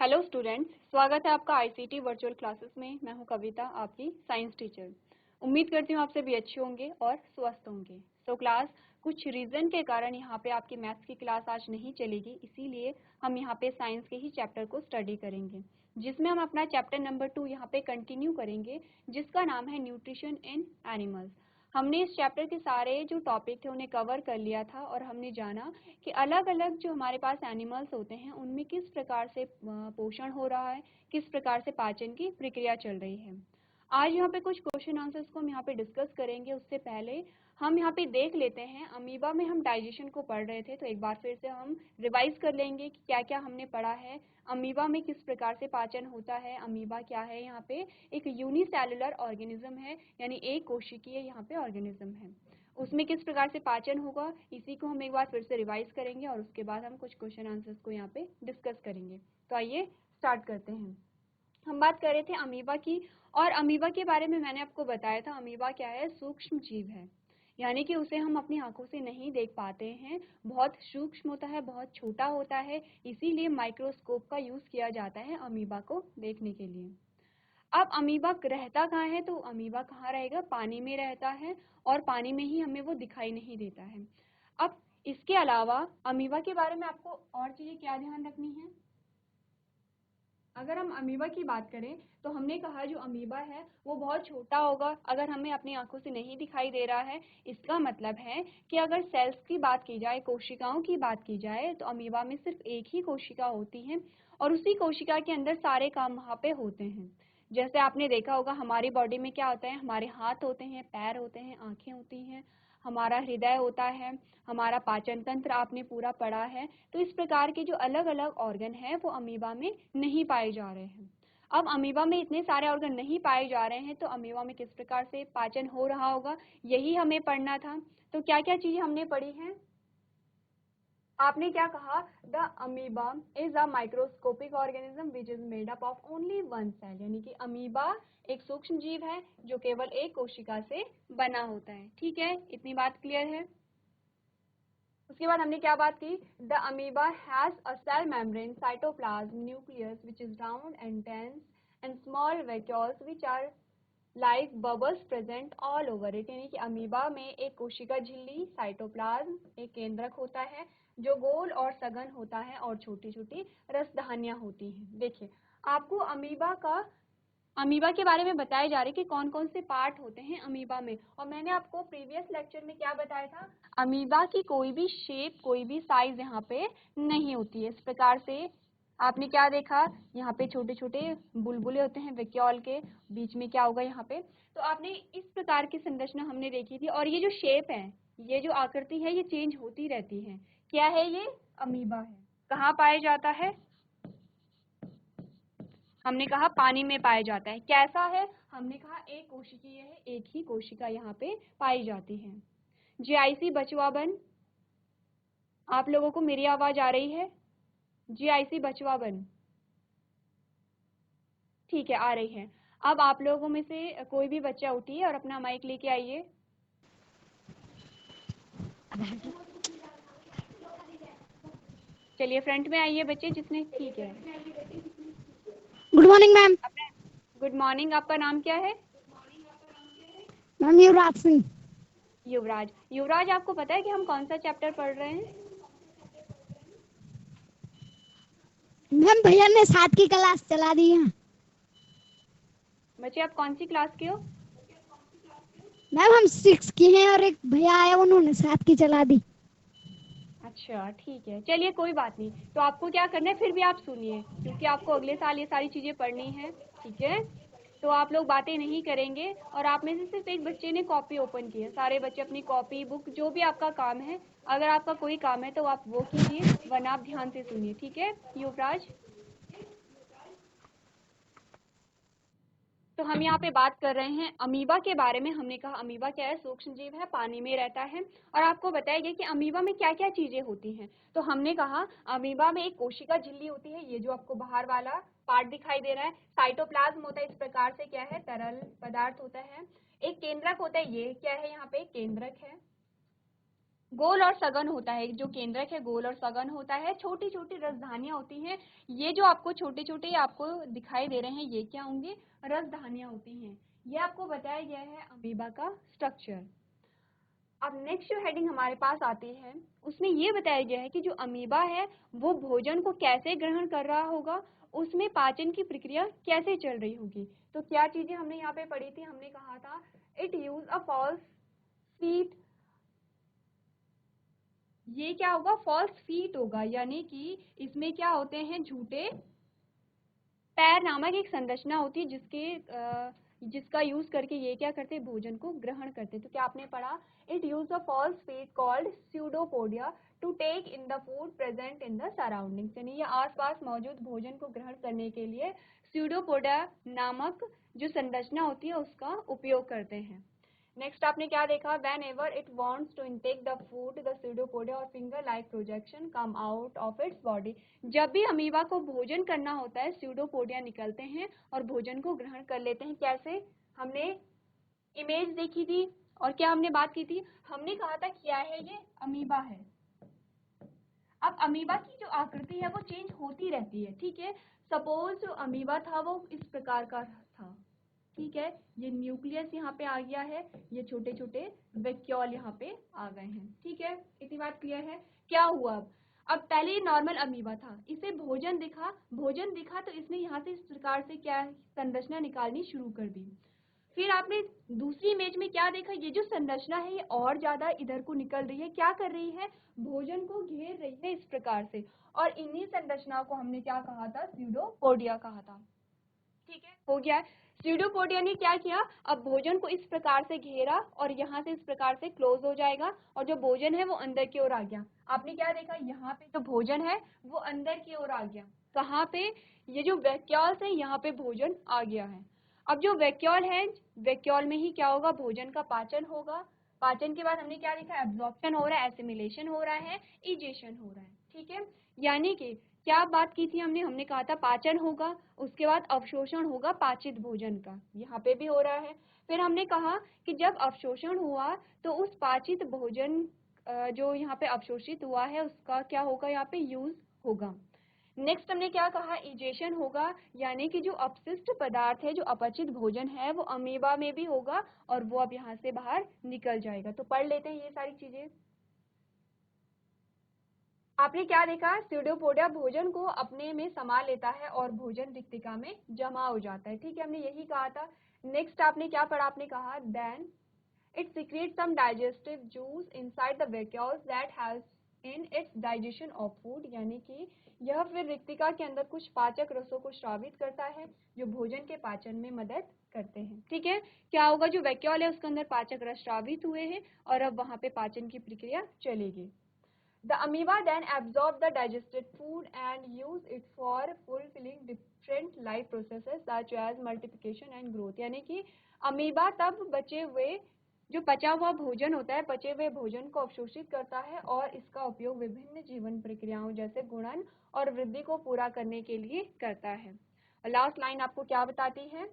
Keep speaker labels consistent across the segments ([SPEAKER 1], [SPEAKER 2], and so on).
[SPEAKER 1] Hello students, स्वागत है आपका आईसीटी वर्चुअल क्लासेस में। मैं हूं कविता, आपकी साइंस टीचर। उम्मीद करती हूं आप सभी अच्छे होंगे और स्वस्थ होंगे। तो क्लास कुछ रीज़न के कारण यहाँ पे आपकी मैथ्स की क्लास आज नहीं चलेगी, इसीलिए हम यहाँ पे साइंस के ही चैप्टर को स्टडी करेंगे, जिसमें हम अपना चैप्टर नंबर 2 यहाँ पे कंटिन्यू करेंगे, जिसका नाम है न्यूट्रिशन इन एनिमल्स। हमने इस चैप्टर के सारे जो टॉपिक थे उन्हें कवर कर लिया था और हमने जाना कि अलग अलग जो हमारे पास एनिमल्स होते हैं उनमें किस प्रकार से पोषण हो रहा है, किस प्रकार से पाचन की प्रक्रिया चल रही है। आज यहाँ पे कुछ क्वेश्चन आंसर्स को हम यहाँ पे डिस्कस करेंगे। उससे पहले हम यहाँ पे देख लेते हैं, अमीबा में हम डाइजेशन को पढ़ रहे थे, तो एक बार फिर से हम रिवाइज कर लेंगे कि क्या क्या हमने पढ़ा है। अमीबा में किस प्रकार से पाचन होता है, अमीबा क्या है, यहाँ पे एक यूनिसेलुलर ऑर्गेनिज्म है, यानी एक कोशिकीय यहाँ पे ऑर्गेनिज्म है। उसमें किस प्रकार से पाचन होगा, इसी को हम एक बार फिर से रिवाइज करेंगे और उसके बाद हम कुछ क्वेश्चन आंसर्स को यहाँ पे डिस्कस करेंगे। तो आइए स्टार्ट करते हैं। हम बात कर रहे थे अमीबा की, और अमीबा के बारे में मैंने आपको बताया था अमीबा क्या है, सूक्ष्म जीव है, यानी कि उसे हम अपनी आंखों से नहीं देख पाते हैं, बहुत सूक्ष्म होता है, बहुत छोटा होता है, इसीलिए माइक्रोस्कोप का यूज किया जाता है अमीबा को देखने के लिए। अब अमीबा रहता कहाँ है, तो अमीबा कहाँ रहेगा, पानी में रहता है, और पानी में ही हमें वो दिखाई नहीं देता है। अब इसके अलावा अमीबा के बारे में आपको और चीजें क्या ध्यान रखनी है। अगर हम अमीबा की बात करें तो हमने कहा जो अमीबा है वो बहुत छोटा होगा, अगर हमें अपनी आंखों से नहीं दिखाई दे रहा है। इसका मतलब है कि अगर सेल्स की बात की जाए, कोशिकाओं की बात की जाए, तो अमीबा में सिर्फ एक ही कोशिका होती है और उसी कोशिका के अंदर सारे काम वहाँ पे होते हैं। जैसे आपने देखा होगा हमारी बॉडी में क्या होता है, हमारे हाथ होते हैं, पैर होते हैं, आंखें होती हैं, हमारा हृदय होता है, हमारा पाचन तंत्र आपने पूरा पढ़ा है। तो इस प्रकार के जो अलग अलग ऑर्गन हैं वो अमीबा में नहीं पाए जा रहे हैं। अब अमीबा में इतने सारे ऑर्गन नहीं पाए जा रहे हैं, तो अमीबा में किस प्रकार से पाचन हो रहा होगा, यही हमें पढ़ना था। तो क्या क्या चीजें हमने पढ़ी हैं, आपने क्या कहा, the amoeba is a microscopic organism which is made up of only one cell, यानी कि अमीबा एक सूक्ष्म जीव है जो केवल एक कोशिका से बना होता है। ठीक है, इतनी बात क्लियर है। उसके बाद हमने क्या बात की, the amoeba has a cell membrane, cytoplasm, nucleus which is round and dense and small vacuoles which are like bubbles present all over it, यानी कि अमीबा में एक कोशिका झिल्ली, साइटोप्लाज्म, एक केंद्रक होता है जो गोल और सघन होता है, और छोटी छोटी रसधानियां होती हैं। देखिए आपको अमीबा के बारे में बताया जा रहा है कि कौन कौन से पार्ट होते हैं अमीबा में, और मैंने आपको प्रीवियस लेक्चर में क्या बताया था, अमीबा की कोई भी शेप, कोई भी साइज यहाँ पे नहीं होती है। इस प्रकार से आपने क्या देखा, यहाँ पे छोटे छोटे बुलबुले होते हैं वैक्यूल के, बीच में क्या होगा यहाँ पे, तो आपने इस प्रकार की संरचना हमने देखी थी। और ये जो शेप है, ये जो आकृति है, ये चेंज होती रहती है। क्या है ये, अमीबा है। कहाँ पाया जाता है, हमने कहा पानी में पाया जाता है। कैसा है, हमने कहा एक कोशिकीय है, एक ही कोशिका यहाँ पे पाई जाती है। जीआईसी बचवा बन, आप लोगों को मेरी आवाज आ रही है, जीआईसी बचवा बन, ठीक है आ रही है। अब आप लोगों में से कोई भी बच्चा उठिए और अपना माइक लेके आइए। चलिए फ्रंट में आइए बच्चे जिसने, ठीक है।
[SPEAKER 2] Good morning ma'am.
[SPEAKER 1] Good morning, आपका नाम क्या है।
[SPEAKER 2] मैम युवराज सिंह।
[SPEAKER 1] युवराज। युवराज, आपको पता है कि हम कौन सा चैप्टर पढ़ रहे हैं।
[SPEAKER 2] मैम भैया ने 7 की क्लास चला दी है।
[SPEAKER 1] बच्चे आप कौन सी क्लास के हो।
[SPEAKER 2] मैम हम 6 की हैं और एक भैया आया उन्होंने 7 की चला दी।
[SPEAKER 1] अच्छा ठीक है, चलिए कोई बात नहीं। तो आपको क्या करना है, फिर भी आप सुनिए, क्योंकि आपको अगले साल ये सारी चीजें पढ़नी है। ठीक है, तो आप लोग बातें नहीं करेंगे, और आप में से सिर्फ एक बच्चे ने कॉपी ओपन की है। सारे बच्चे अपनी कॉपी, बुक, जो भी आपका काम है, अगर आपका कोई काम है तो आप वो कीजिए, वरना आप ध्यान से सुनिए। ठीक है युवराज। तो हम यहाँ पे बात कर रहे हैं अमीबा के बारे में। हमने कहा अमीबा क्या है, सूक्ष्म जीव है, पानी में रहता है, और आपको बताया गया कि अमीबा में क्या क्या चीजें होती हैं। तो हमने कहा अमीबा में एक कोशिका झिल्ली होती है, ये जो आपको बाहर वाला पार्ट दिखाई दे रहा है, साइटोप्लाज्म होता है, इस प्रकार से क्या है, तरल पदार्थ होता है। एक केंद्रक होता है, ये क्या है, यहाँ पे केंद्रक है। गोल और सघन होता है, जो केंद्रक है गोल और सघन होता है। छोटी छोटी रसधानियां होती हैं। ये जो आपको छोटे छोटे आपको दिखाई दे रहे हैं, ये क्या होंगे? रसधानियां होती हैं। ये आपको बताया गया है अमीबा का स्ट्रक्चर। अब नेक्स्ट जो हेडिंग हमारे पास आती है, उसमें ये बताया गया है कि जो अमीबा है वो भोजन को कैसे ग्रहण कर रहा होगा, उसमें पाचन की प्रक्रिया कैसे चल रही होगी। तो क्या चीजें हमने यहाँ पे पढ़ी थी? हमने कहा था it use a false feet. ये क्या होगा? फॉल्स फीट होगा, यानी कि इसमें क्या होते हैं? झूठे पैर नामक एक संरचना होती है जिसका यूज करके ये क्या करते हैं? भोजन को ग्रहण करते हैं। तो क्या आपने पढ़ा? It use a false feet called pseudopodia to take in the food present in the surroundings, यानी ये आसपास मौजूद भोजन को ग्रहण करने के लिए स्यूडोपोडिया नामक जो संरचना होती है उसका उपयोग करते हैं। नेक्स्ट आपने क्या देखा? Whenever it wants to intake the food the pseudopodia और finger like projection come out of its body. जब भी अमीबा को भोजन करना होता है, स्यूडोपोडिया निकलते हैं और भोजन को ग्रहण कर लेते हैं। कैसे? हमने इमेज देखी थी और क्या हमने बात की थी? हमने कहा था क्या है? ये अमीबा है। अब अमीबा की जो आकृति है वो चेंज होती रहती है, ठीक है। सपोज जो अमीबा था वो इस प्रकार का था, ठीक है। ये न्यूक्लियस यहाँ पे आ गया है, ये छोटे छोटे वैक्यूल यहाँ पे आ गए हैं, ठीक है। इतनी बात क्लियर है? क्या हुआ? अब पहले ये नॉर्मल अमीबा था, इसे भोजन दिखा तो इसने यहाँ से इस प्रकार से क्या संरचना निकालनी शुरू कर दी। फिर आपने दूसरी इमेज में क्या देखा? ये जो संरचना है ये और ज्यादा इधर को निकल रही है। क्या कर रही है? भोजन को घेर रही है इस प्रकार से। और इन्हीं संरचनाओं को हमने क्या कहा था? स्यूडोपोडिया कहा था, ठीक है। हो गया है। स्यूडोपोडिया ने क्या किया? अब भोजन को इस प्रकार से घेरा और यहाँ से इस प्रकार से क्लोज हो जाएगा और जो भोजन है वो अंदर की ओर आ गया। आपने क्या देखा? यहाँ पे जो भोजन है वो अंदर की ओर आ गया। कहाँ पे? ये जो वैक्यूल्स है यहाँ पे भोजन आ गया है। अब जो वैक्यूल है, वैक्यूल में ही क्या होगा? भोजन का पाचन होगा। पाचन के बाद हमने क्या देखा? एब्जॉर्प्शन हो रहा है, एसिमिलेशन हो रहा है, इजेशन हो रहा है, ठीक है। यानी कि क्या बात की थी हमने कहा था पाचन होगा, उसके बाद अवशोषण होगा पाचित भोजन का, यहाँ पे भी हो रहा है। फिर हमने कहा कि जब अवशोषण हुआ तो उस पाचित भोजन जो यहाँ पे अवशोषित हुआ है उसका क्या होगा? यहाँ पे यूज होगा। नेक्स्ट हमने क्या कहा? इजेशन होगा, यानी कि जो अपशिष्ट पदार्थ है, जो अपचित भोजन है वो अमीबा में भी होगा और वो अब यहाँ से बाहर निकल जाएगा। तो पढ़ लेते हैं ये सारी चीजें। आपने क्या देखा? स्यूडोपोडिया भोजन को अपने में समा लेता है और भोजन रिक्तिका में जमा हो जाता है, ठीक है। हमने यही कहा था। नेक्स्ट आपने क्या पढ़ा? आपने कहा then it secretes some digestive juice inside the vacuoles that helps in its digestion of food, यानी कि यह फिर रिक्तिका के अंदर कुछ पाचक रसों को स्रावित करता है जो भोजन के पाचन में मदद करते हैं, ठीक है। क्या होगा? जो वैक्यूल है उसके अंदर पाचक रस स्रावित हुए हैं और अब वहां पे पाचन की प्रक्रिया चलेगी। The amoeba then absorb the digested food and use it for fulfilling different life processes such as multiplication and growth, यानी कि अमीबा तब बचे हुए जो पचा हुआ भोजन होता है, पचे हुए भोजन को अवशोषित करता है और इसका उपयोग विभिन्न जीवन प्रक्रियाओं जैसे गुणन और वृद्धि को पूरा करने के लिए करता है। और लास्ट लाइन आपको क्या बताती है?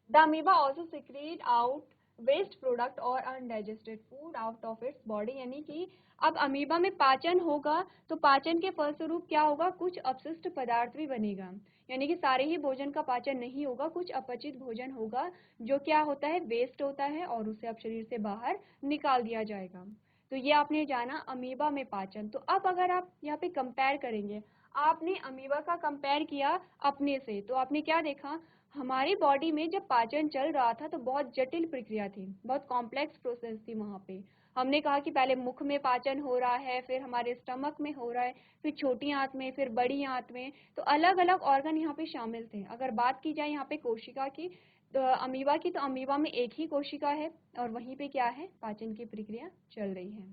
[SPEAKER 1] The amoeba also secrete out waste product or undigested food out of its body, यानी कि अब अमीबा में पाचन होगा तो पाचन के फलस्वरूप क्या होगा? कुछ अपशिष्ट पदार्थ भी बनेगा, यानी कि सारे ही भोजन का पाचन नहीं होगा, कुछ अपचित भोजन होगा जो क्या होता है? वेस्ट होता है और उसे अब शरीर से बाहर निकाल दिया जाएगा। तो ये आपने जाना अमीबा में पाचन। तो अब अगर आप यहाँ पे कंपेयर करेंगे, आपने अमीबा का कंपेयर किया अपने से, तो आपने क्या देखा? हमारी बॉडी में जब पाचन चल रहा था तो बहुत जटिल प्रक्रिया थी, बहुत कॉम्प्लेक्स प्रोसेस थी वहाँ पे। हमने कहा कि पहले मुख में पाचन हो रहा है, फिर हमारे स्टमक में हो रहा है, फिर छोटी आंत में, फिर बड़ी आंत में, तो अलग अलग ऑर्गन यहाँ पे शामिल थे। अगर बात की जाए यहाँ पे कोशिका की, तो अमीबा की, तो अमीबा में एक ही कोशिका है और वहीं पे क्या है? पाचन की प्रक्रिया चल रही है।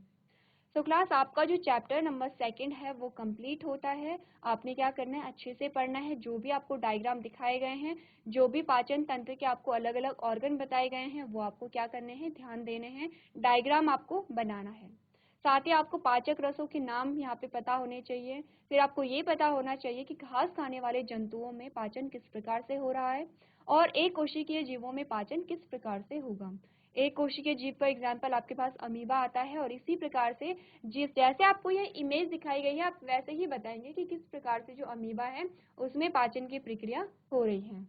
[SPEAKER 1] तो क्लास आपका जो चैप्टर नंबर 2 है वो कंप्लीट होता है। आपने क्या करना है? अच्छे से पढ़ना है। जो भी आपको डायग्राम दिखाए गए हैं, जो भी पाचन तंत्र के आपको अलग अलग ऑर्गन बताए गए हैं, वो आपको क्या करने हैं? ध्यान देने हैं। डायग्राम आपको बनाना है। साथ ही आपको पाचक रसों के नाम यहाँ पे पता होने चाहिए। फिर आपको ये पता होना चाहिए कि घास खाने वाले जंतुओं में पाचन किस प्रकार से हो रहा है और एक कोशिकीय जीवों में पाचन किस प्रकार से होगा। एक कोशिकीय जीव का एग्जाम्पल आपके पास अमीबा आता है, और इसी प्रकार से जैसे आपको यह इमेज दिखाई गई है आप वैसे ही बताएंगे कि किस प्रकार से जो अमीबा है उसमें पाचन की प्रक्रिया हो रही है।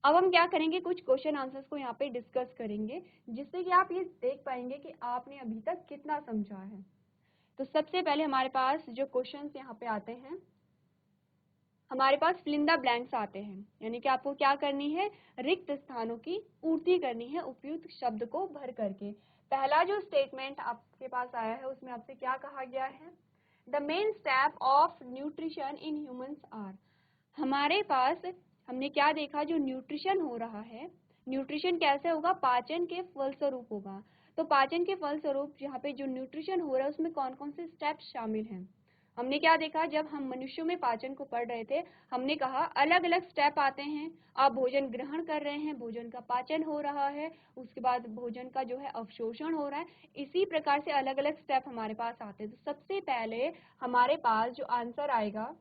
[SPEAKER 1] अब हम क्या करेंगे, कुछ क्वेश्चन आंसर्स को यहाँ पे डिस्कस करेंगे, जिससे कि आप ये देख पाएंगे कि आपने अभी तक कितना समझा है। तो सबसे पहले हमारे पास जो क्वेश्चंस यहाँ पे आते हैं, हमारे पास फिल इन द ब्लैंक्स आते हैं, यानी कि आपको क्या करनी है, रिक्त स्थानों की पूर्ति करनी है उपयुक्त शब्द को भर करके। पहला जो स्टेटमेंट आपके पास आया है उसमें आपसे क्या कहा गया है, the main step of nutrition in humans are. हमारे पास हमने क्या देखा, जो न्यूट्रिशन हो रहा है, न्यूट्रिशन कैसे होगा, पाचन के फलस्वरूप होगा। तो पाचन के फलस्वरूप यहाँ पे जो न्यूट्रिशन हो रहा है उसमें कौन कौन से स्टेप्स शामिल हैं। हमने क्या देखा, जब हम मनुष्यों में पाचन को पढ़ रहे थे हमने कहा अलग अलग स्टेप आते हैं। आप भोजन ग्रहण कर रहे हैं, भोजन का पाचन हो रहा है, उसके बाद भोजन का जो है अवशोषण हो रहा है, इसी प्रकार से अलग अलग स्टेप हमारे पास आते हैं। तो सबसे पहले हमारे पास जो आंसर आएगा,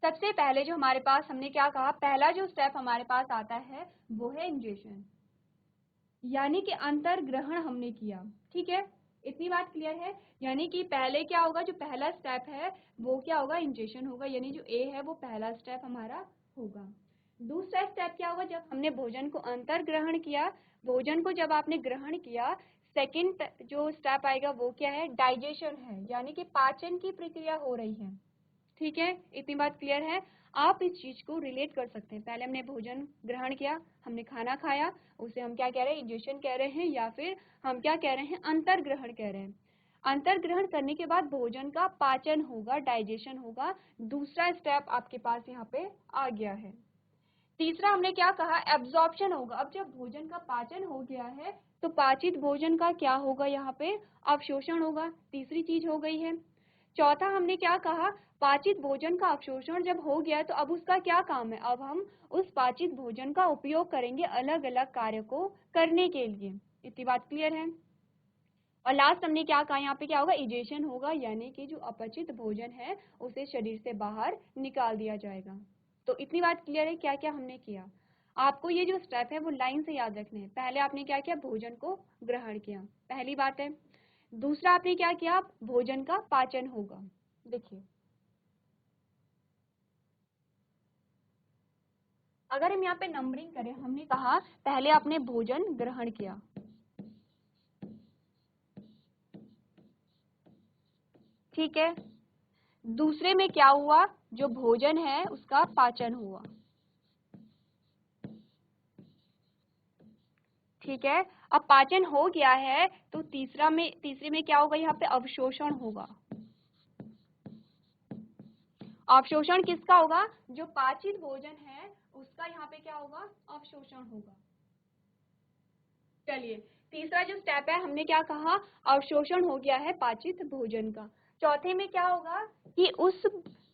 [SPEAKER 1] सबसे पहले जो हमारे पास हमने क्या कहा, पहला जो स्टेप हमारे पास आता है वो है इंजेशन, यानी कि अंतर ग्रहण हमने किया। ठीक है, इतनी बात क्लियर है। यानी कि पहले क्या होगा, जो पहला स्टेप है वो क्या होगा, इंजेशन होगा, यानी जो ए है वो पहला स्टेप हमारा होगा। दूसरा स्टेप क्या होगा, जब हमने भोजन को अंतर ग्रहण किया, भोजन को जब आपने ग्रहण किया, सेकंड जो स्टेप आएगा वो क्या है, डाइजेशन है, यानी कि पाचन की प्रक्रिया हो रही है। ठीक है, इतनी बात क्लियर है। आप इस चीज को रिलेट कर सकते हैं, पहले हमने भोजन ग्रहण किया, हमने खाना खाया, उसे हम क्या कह रहे हैं, इंजेशन कह रहे हैं, या फिर हम क्या कह रहे हैं, अंतर ग्रहण कह रहे हैं। अंतर ग्रहण करने के बाद भोजन का पाचन होगा, डाइजेशन होगा। दूसरा स्टेप आपके पास यहाँ पे आ गया है। तीसरा हमने क्या कहा, एब्जॉर्प्शन होगा। अब जब भोजन का पाचन हो गया है तो पाचित भोजन का क्या होगा, यहाँ पे अवशोषण होगा, तीसरी चीज हो गई है। चौथा हमने क्या कहा, पाचित भोजन का अवशोषण जब हो गया तो अब उसका क्या काम है, अब हम उस पाचित भोजन का उपयोग करेंगे अलग अलग कार्य को करने के लिए। इतनी बात क्लियर है। और लास्ट हमने क्या कहा, यहाँ पे क्या होगा, इजेशन होगा, यानी कि जो अपचित भोजन है उसे शरीर से बाहर निकाल दिया जाएगा। तो इतनी बात क्लियर है क्या क्या हमने किया। आपको ये जो स्टेप है वो लाइन से याद रखने हैं। पहले आपने क्या किया, भोजन को ग्रहण किया, पहली बात है। दूसरा आपने क्या किया, भोजन का पाचन होगा। देखिए, अगर हम यहाँ पे नंबरिंग करें, हमने कहा पहले आपने भोजन ग्रहण किया, ठीक है। दूसरे में क्या हुआ, जो भोजन है उसका पाचन हुआ, ठीक है। अब पाचन हो गया है तो तीसरे में क्या होगा, यहाँ पे अवशोषण होगा। अवशोषण किसका होगा, जो पाचित भोजन है उसका यहाँ पे क्या होगा, अवशोषण होगा। चलिए, तीसरा जो स्टेप है हमने क्या कहा, अवशोषण हो गया है पाचित भोजन का। चौथे में क्या होगा कि उस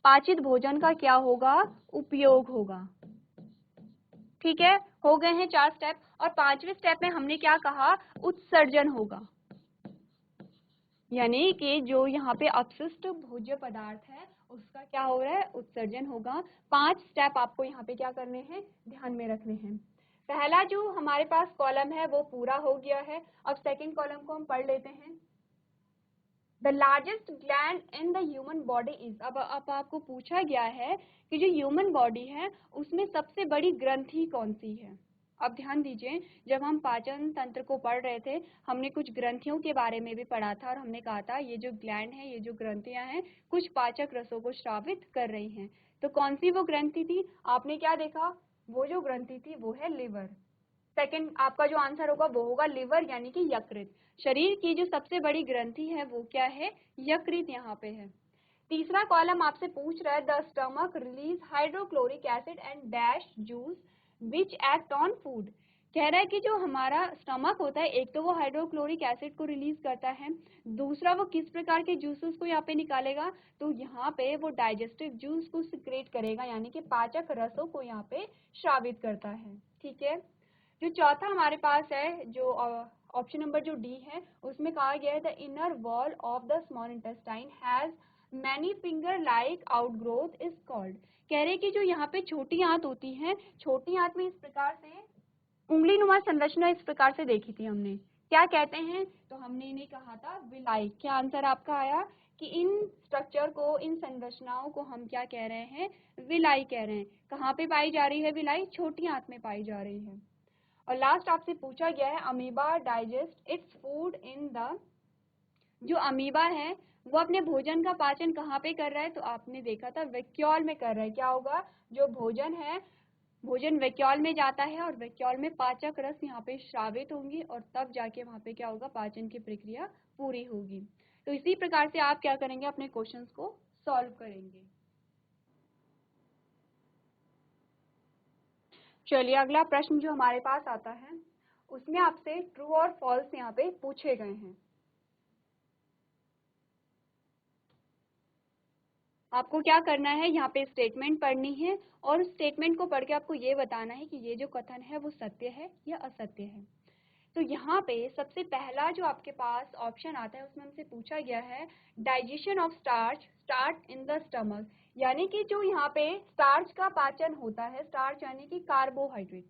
[SPEAKER 1] पाचित भोजन का क्या होगा, उपयोग होगा। ठीक है, हो गए हैं 4 स्टेप। और 5वें स्टेप में हमने क्या कहा, उत्सर्जन होगा, यानी कि जो यहाँ पे अपशिष्ट भोज्य पदार्थ है उसका क्या हो रहा है, उत्सर्जन होगा। 5 स्टेप आपको यहाँ पे क्या करने हैं, ध्यान में रखने हैं। पहला जो हमारे पास कॉलम है वो पूरा हो गया है। अब सेकंड कॉलम को हम पढ़ लेते हैं। The largest gland in the human body is, अब आपको पूछा गया है कि जो ह्यूमन बॉडी है उसमें सबसे बड़ी ग्रंथि कौन सी है। अब ध्यान दीजिए, जब हम पाचन तंत्र को पढ़ रहे थे हमने कुछ ग्रंथियों के बारे में भी पढ़ा था, और हमने कहा था ये जो ग्लैंड है, ये जो ग्रंथियां हैं कुछ पाचक रसों को स्रावित कर रही हैं। तो कौन सी वो ग्रंथि थी, आपने क्या देखा, वो जो ग्रंथि थी वो है लिवर। सेकंड आपका जो आंसर होगा वो होगा लिवर, यानी कि यकृत। शरीर की जो सबसे बड़ी ग्रंथि है वो क्या है, यकृत यहाँ पे है। तीसरा कॉलम आपसे पूछ रहा है, the stomach release hydrochloric acid and dash juice which act on food. कह रहा है कि जो हमारा स्टमक होता है, एक तो वो हाइड्रोक्लोरिक एसिड को रिलीज करता है, दूसरा वो किस प्रकार के जूसेस को यहाँ पे निकालेगा, तो यहाँ पे वो डाइजेस्टिव जूस को सिक्रेट करेगा, यानी कि पाचक रसों को यहाँ पे स्रावित करता है। ठीक है, जो चौथा हमारे पास है, जो ऑप्शन नंबर जो डी है, उसमें कहा गया है the inner wall of the small intestine has many finger like outgrowth is called. कह रहे कि जो यहाँ पे छोटी आंत होती है, छोटी आंत में इस प्रकार से उंगली नुमा संरचना इस प्रकार से देखी थी हमने, क्या कहते हैं? तो हमने इन्हें कहा था विलाई। क्या आंसर आपका आया कि इन स्ट्रक्चर को, इन संरचनाओं को हम क्या कह रहे हैं? विलाई कह रहे हैं। कहाँ पे पाई जा रही है विलाई? छोटी आंत में पाई जा रही है। और लास्ट आपसे पूछा गया है amoeba digest its food in the, जो अमीबा है वो अपने भोजन का पाचन कहाँ पे कर रहा है? तो आपने देखा था वैक्यूल में कर रहा है। क्या होगा? जो भोजन है, भोजन वैक्यूल में जाता है और वैक्यूल में पाचक रस यहाँ पे स्रावित होंगी और तब जाके वहाँ पे क्या होगा? पाचन की प्रक्रिया पूरी होगी। तो इसी प्रकार से आप क्या करेंगे? अपने क्वेश्चंस को सॉल्व करेंगे। चलिए अगला प्रश्न जो हमारे पास आता है उसमें आपसे ट्रू और फॉल्स यहाँ पे पूछे गए हैं। आपको क्या करना है? यहाँ पे स्टेटमेंट पढ़नी है और उस स्टेटमेंट को पढ़ के आपको ये बताना है कि ये जो कथन है वो सत्य है या असत्य है। तो यहाँ पे सबसे पहला जो आपके पास ऑप्शन आता है उसमें हमसे पूछा गया है digestion of starch start in the stomach, यानी कि जो यहाँ पे स्टार्च का पाचन होता है, स्टार्च यानी कि कार्बोहाइड्रेट,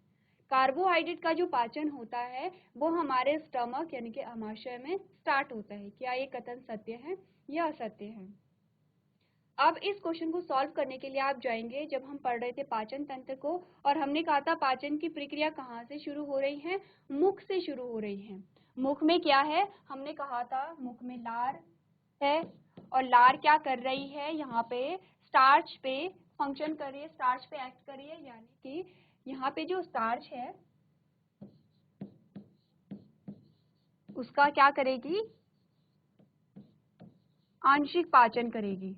[SPEAKER 1] कार्बोहाइड्रेट का जो पाचन होता है वो हमारे स्टमक यानी कि आमाशय में स्टार्ट होता है। क्या ये कथन सत्य है या असत्य है? अब इस क्वेश्चन को सॉल्व करने के लिए आप जाएंगे, जब हम पढ़ रहे थे पाचन तंत्र को, और हमने कहा था पाचन की प्रक्रिया कहाँ से शुरू हो रही है? मुख से शुरू हो रही है। मुख में क्या है? हमने कहा था मुख में लार है, और लार क्या कर रही है? यहाँ पे स्टार्च पे फंक्शन कर रही है, स्टार्च पे एक्ट कर रही है, यानी कि यहाँ पे जो स्टार्च है उसका क्या करेगी? आंशिक पाचन करेगी।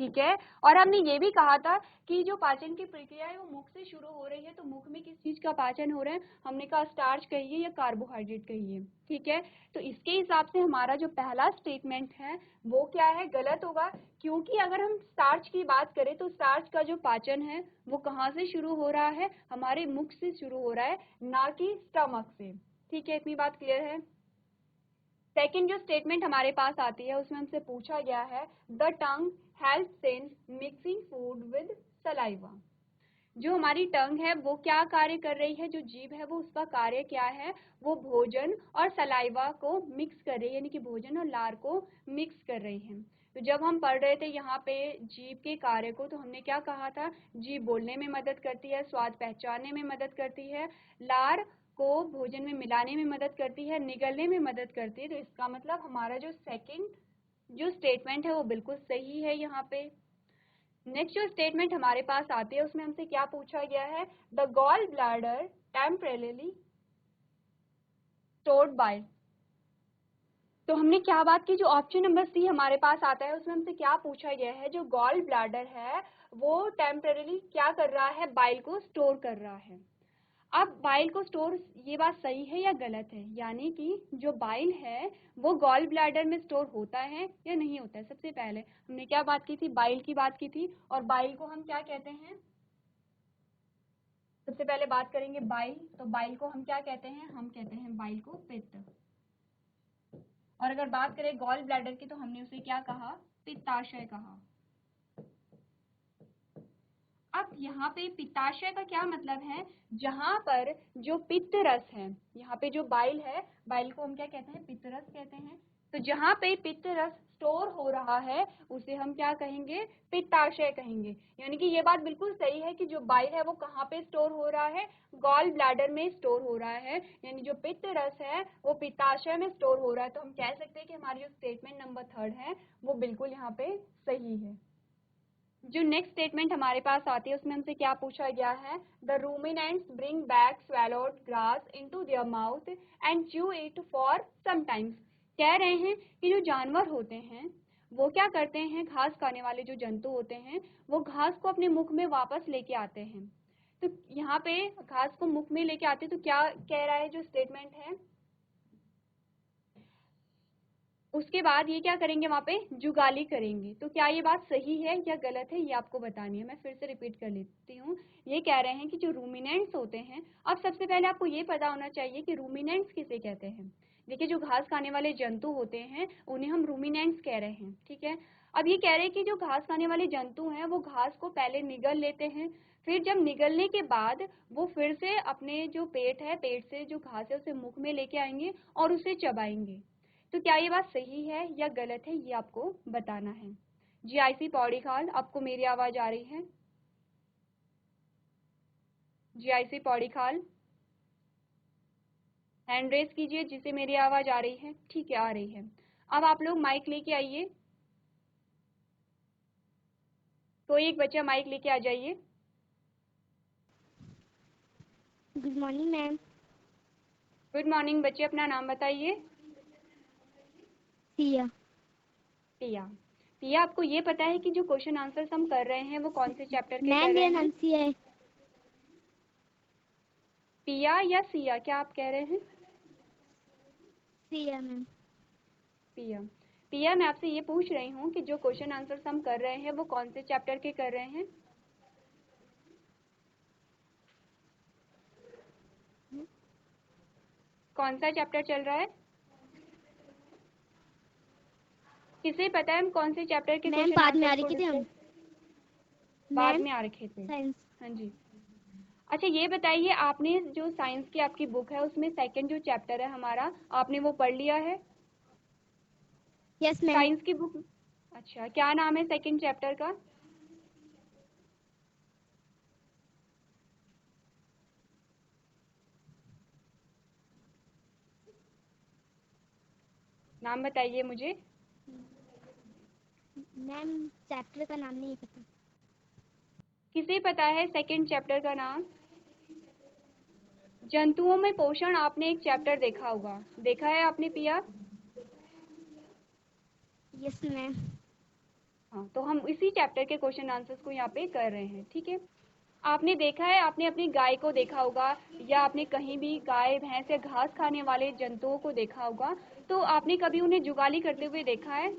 [SPEAKER 1] ठीक है, और हमने ये भी कहा था कि जो पाचन की प्रक्रिया है वो मुख से शुरू हो रही है, तो मुख में किस चीज का पाचन हो रहा है? हमने कहा स्टार्च कहिए या कार्बोहाइड्रेट कहिए। ठीक है, तो इसके हिसाब से हमारा जो पहला स्टेटमेंट है वो क्या है? गलत होगा, क्योंकि अगर हम स्टार्च की बात करें तो स्टार्च का जो पाचन है वो कहाँ से शुरू हो रहा है? हमारे मुख से शुरू हो रहा है, ना कि स्टमक से। ठीक है, इतनी बात क्लियर है। सेकेंड जो स्टेटमेंट हमारे पास आती है उसमें हमसे पूछा गया है the tongue helps in mixing food with saliva. जो हमारी टंग है वो क्या कार्य कर रही है? जो जीभ है वो उसका कार्य क्या है? वो भोजन और सलाइवा को मिक्स कर रही है, यानी कि भोजन और लार को मिक्स कर रही है। तो जब हम पढ़ रहे थे यहाँ पे जीभ के कार्य को, तो हमने क्या कहा था? जीभ बोलने में मदद करती है, स्वाद पहचानने में मदद करती है, लार को भोजन में मिलाने में मदद करती है, निगलने में मदद करती है। तो इसका मतलब हमारा जो सेकंड जो स्टेटमेंट है वो बिल्कुल सही है यहाँ पे। नेक्स्ट जो स्टेटमेंट हमारे पास आती है उसमें हमसे क्या पूछा गया है? The gall bladder temporarily stored bile. तो हमने क्या बात की? जो ऑप्शन नंबर सी हमारे पास आता है उसमें हमसे क्या पूछा गया है? जो गॉल ब्लैडर है वो टेम्परेली क्या कर रहा है? बाइल को स्टोर कर रहा है। अब बाइल को स्टोर, ये बात सही है या गलत है? यानी कि जो बाइल है वो गॉल ब्लैडर में स्टोर होता है या नहीं होता है? सबसे पहले हमने क्या बात की थी? बाइल की बात की थी, और बाइल को हम क्या कहते हैं? सबसे पहले बात करेंगे बाइल, तो बाइल को हम क्या कहते हैं? हम कहते हैं बाइल को पित्त। और अगर बात करें गॉल ब्लैडर की तो हमने उसे क्या कहा? पित्ताशय कहा। अब यहाँ पे पित्ताशय का क्या मतलब है? जहाँ पर जो पित्त रस है, यहाँ पे जो बाइल है, बाइल को हम क्या कहते हैं? पित्त रस कहते हैं। तो जहाँ पे पित्त रस स्टोर हो रहा है उसे हम क्या कहेंगे? पित्ताशय कहेंगे। यानी कि ये बात बिल्कुल सही है कि जो बाइल है वो कहाँ पे स्टोर हो रहा है? गॉल ब्लैडर में स्टोर हो रहा है, यानी जो पित्त रस है वो पित्ताशय में स्टोर हो रहा है। तो हम कह सकते हैं कि हमारी जो स्टेटमेंट नंबर 3 है वो बिल्कुल यहाँ पे सही है। जो नेक्स्ट स्टेटमेंट हमारे पास आती है उसमें हमसे क्या पूछा गया है? The ruminants bring back swallowed grass into their mouth and chew it for some times. कह रहे हैं कि जो जानवर होते हैं वो क्या करते हैं? घास खाने वाले जो जंतु होते हैं वो घास को अपने मुख में वापस लेके आते हैं। तो यहाँ पे घास को मुख में लेके आते हैं, तो क्या कह रहा है जो स्टेटमेंट है? उसके बाद ये क्या करेंगे? वहाँ पे जुगाली करेंगे। तो क्या ये बात सही है या गलत है, ये आपको बतानी है। मैं फिर से रिपीट कर लेती हूँ। ये कह रहे हैं कि जो रूमिनेंट्स होते हैं, अब सबसे पहले आपको ये पता होना चाहिए कि रूमिनेंट्स किसे कहते हैं। देखिए जो घास खाने वाले जंतु होते हैं उन्हें हम रूमिनेंट्स कह रहे हैं, ठीक है। अब ये कह रहे हैं कि जो घास खाने वाले जंतु हैं वो घास को पहले निगल लेते हैं, फिर जब निगलने के बाद वो फिर से अपने जो पेट है, पेट से जो घास है उसे मुख में लेके आएंगे और उसे चबाएंगे। तो क्या ये बात सही है या गलत है, ये आपको बताना है। जीआईसी पौड़ीखाल, आपको मेरी आवाज आ रही है? जीआईसी पौड़ीखाल हैंड रेस कीजिए जिसे मेरी आवाज आ रही है। ठीक है, आ रही है। अब आप लोग माइक लेके आइए, कोई एक बच्चा माइक लेके आ जाइए।
[SPEAKER 2] Good morning ma'am.
[SPEAKER 1] Good morning बच्चे, अपना नाम बताइए।
[SPEAKER 2] सिया।
[SPEAKER 1] पिया। पिया, आपको ये पता है कि जो क्वेश्चन आंसर्स हम कर रहे हैं वो कौन से चैप्टर के कर
[SPEAKER 2] मैम
[SPEAKER 1] रहे
[SPEAKER 2] मेरा
[SPEAKER 1] हैं?
[SPEAKER 2] नाम सिया है।
[SPEAKER 1] पिया या सिया, क्या आप कह रहे हैं?
[SPEAKER 2] सिया मैम।
[SPEAKER 1] पिया। पिया, मैं आपसे ये पूछ रही हूँ कि जो क्वेश्चन आंसर्स हम कर रहे हैं वो कौन से चैप्टर के कर रहे हैं? कौन सा चैप्टर चल रहा है? किसे पता है हम कौन से चैप्टर के
[SPEAKER 2] मैम
[SPEAKER 1] क्वेश्चन
[SPEAKER 2] बाद में आ
[SPEAKER 1] आंसर्स
[SPEAKER 2] रही
[SPEAKER 1] को
[SPEAKER 2] थी हम।
[SPEAKER 1] डिस्कस बाद
[SPEAKER 2] मैम
[SPEAKER 1] में आ रखे थे?
[SPEAKER 2] साइंस।
[SPEAKER 1] हाँ जी। अच्छा ये बताइए, आपने जो साइंस की आपकी बुक है उसमें सेकंड जो चैप्टर है हमारा, आपने वो पढ़ लिया है?
[SPEAKER 2] Yes ma'am.
[SPEAKER 1] साइंस की बुक। अच्छा, क्या नाम है सेकंड चैप्टर का? नाम बताइए मुझे।
[SPEAKER 2] मैम चैप्टर का नाम नहीं पता।
[SPEAKER 1] किसे पता है सेकंड चैप्टर का नाम? जंतुओं में पोषण, आपने एक चैप्टर देखा होगा, देखा है आपने पिया?
[SPEAKER 2] Yes ma'am.
[SPEAKER 1] हाँ, तो हम इसी चैप्टर के क्वेश्चन आंसर्स को यहाँ पे कर रहे हैं, ठीक है। आपने देखा है, आपने अपनी गाय को देखा होगा या आपने कहीं भी गाय भैंस या घास खाने वाले जंतुओं को देखा होगा, तो आपने कभी उन्हें जुगाली करते हुए देखा है?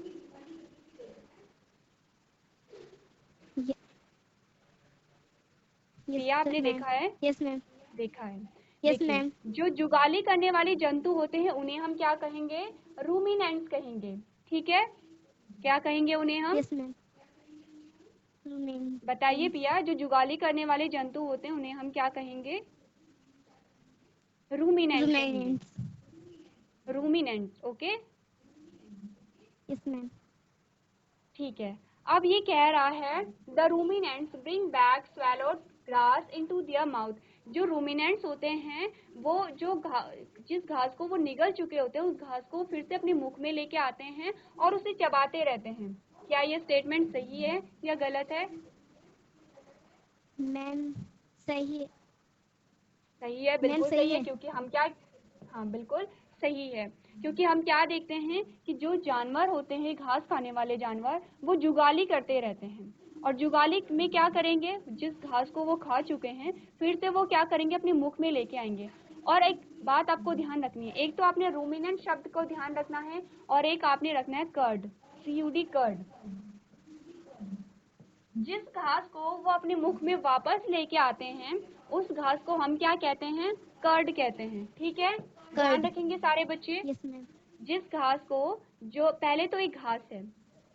[SPEAKER 1] पिया,
[SPEAKER 2] यस
[SPEAKER 1] आपने
[SPEAKER 2] मैम।
[SPEAKER 1] देखा है?
[SPEAKER 2] Yes ma'am.
[SPEAKER 1] देखा है।
[SPEAKER 2] यस
[SPEAKER 1] देखिए,
[SPEAKER 2] मैम।
[SPEAKER 1] जो जुगाली करने वाले जंतु होते हैं उन्हें हम क्या कहेंगे? रूमिनेंट्स कहेंगे, ठीक है। क्या कहेंगे उन्हें हम?
[SPEAKER 2] Yes ma'am.
[SPEAKER 1] बताइए पिया, जो जुगाली करने वाले जंतु होते हैं उन्हें हम क्या कहेंगे? रूमिनेंट्स कहेंगे।
[SPEAKER 2] रूमेनियंस।
[SPEAKER 1] Ruminants, okay.
[SPEAKER 2] Yes ma'am.
[SPEAKER 1] ठीक है। अब ये कह रहा है the ruminants bring back swallowed grass into their mouth. जो रूमिनेंट्स होते हैं वो जिस घास को वो निगल चुके होते हैं उस घास को फिर से अपने मुख में लेके आते हैं और उसे चबाते रहते हैं। क्या ये स्टेटमेंट सही है या गलत है?
[SPEAKER 2] मैम सही है।
[SPEAKER 1] सही है,
[SPEAKER 2] मैम
[SPEAKER 1] बिल्कुल
[SPEAKER 2] सही
[SPEAKER 1] सही है,
[SPEAKER 2] है।
[SPEAKER 1] क्योंकि हम क्या, हाँ बिल्कुल सही है, क्योंकि हम क्या देखते हैं कि जो जानवर होते हैं घास खाने वाले जानवर, वो जुगाली करते रहते हैं और जुगाली में क्या करेंगे, जिस घास को वो खा चुके हैं फिर से वो क्या करेंगे, अपने मुख में लेके आएंगे। और एक बात आपको ध्यान रखनी है, एक तो आपने रूमिनेंट शब्द को ध्यान रखना है और एक आपने रखना है कर्ड, CUD, कर्ड। जिस घास को वो अपने मुख में वापस लेके आते हैं उस घास को हम क्या कहते हैं? कर्ड कहते हैं, ठीक है। ध्यान
[SPEAKER 2] कर्ड।
[SPEAKER 1] रखेंगे सारे बच्चे।
[SPEAKER 2] Yes ma'am.
[SPEAKER 1] जिस घास को, जो पहले तो एक घास है,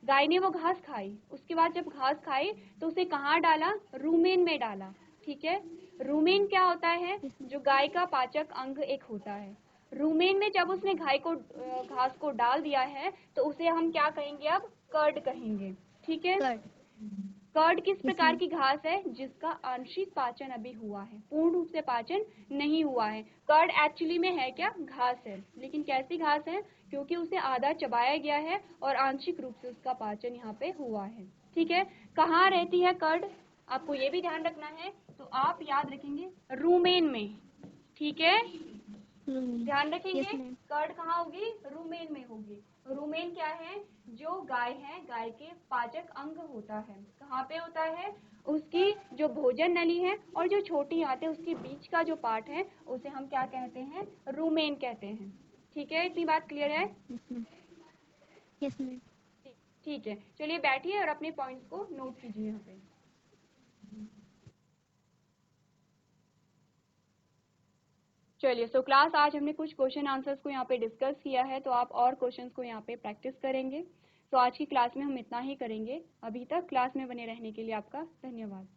[SPEAKER 1] गाय ने वो घास खाई, उसके बाद जब घास खाई तो उसे कहाँ डाला? रूमेन में डाला, ठीक है। रूमेन क्या होता है?
[SPEAKER 2] Yes ma'am.
[SPEAKER 1] जो गाय का पाचक अंग एक होता है। रूमेन में जब उसने घास को डाल दिया है तो उसे हम क्या कहेंगे? अब कर्ड कहेंगे, ठीक है।
[SPEAKER 2] कर्ड।
[SPEAKER 1] कर्ड किस
[SPEAKER 2] यस
[SPEAKER 1] प्रकार
[SPEAKER 2] मैम।
[SPEAKER 1] की घास है? जिसका आंशिक पाचन अभी हुआ है, पूर्ण रूप से पाचन नहीं हुआ है। कर्ड एक्चुअली में है क्या? घास है, लेकिन कैसी घास है? क्योंकि उसे आधा चबाया गया है और आंशिक रूप से उसका पाचन यहाँ पे हुआ है, ठीक है। कहाँ रहती है कर्ड? आपको ये भी ध्यान रखना है, तो आप याद रखेंगे रूमेन में, ठीक है। ध्यान
[SPEAKER 2] यस
[SPEAKER 1] रखेंगे,
[SPEAKER 2] मैम।
[SPEAKER 1] कर्ड कहाँ होगी? रूमेन में होगी। रूमेन क्या है? जो गाय है, गाय के पाचक अंग होता है। कहाँ पे होता है? उसकी जो भोजन नली है और जो छोटी आंत है उसके बीच का जो पार्ट है उसे हम क्या कहते हैं? रूमेन कहते हैं, ठीक है। इतनी बात क्लियर है?
[SPEAKER 2] Yes ma'am. Yes ma'am.
[SPEAKER 1] ठीक है, चलिए बैठिए और अपने पॉइंट्स को नोट कीजिए यहाँ पे। चलिए, सो क्लास आज हमने कुछ क्वेश्चन आंसर्स को यहाँ पे डिस्कस किया है, तो आप और क्वेश्चंस को यहाँ पे प्रैक्टिस करेंगे। तो आज की क्लास में हम इतना ही करेंगे। अभी तक क्लास में बने रहने के लिए आपका धन्यवाद।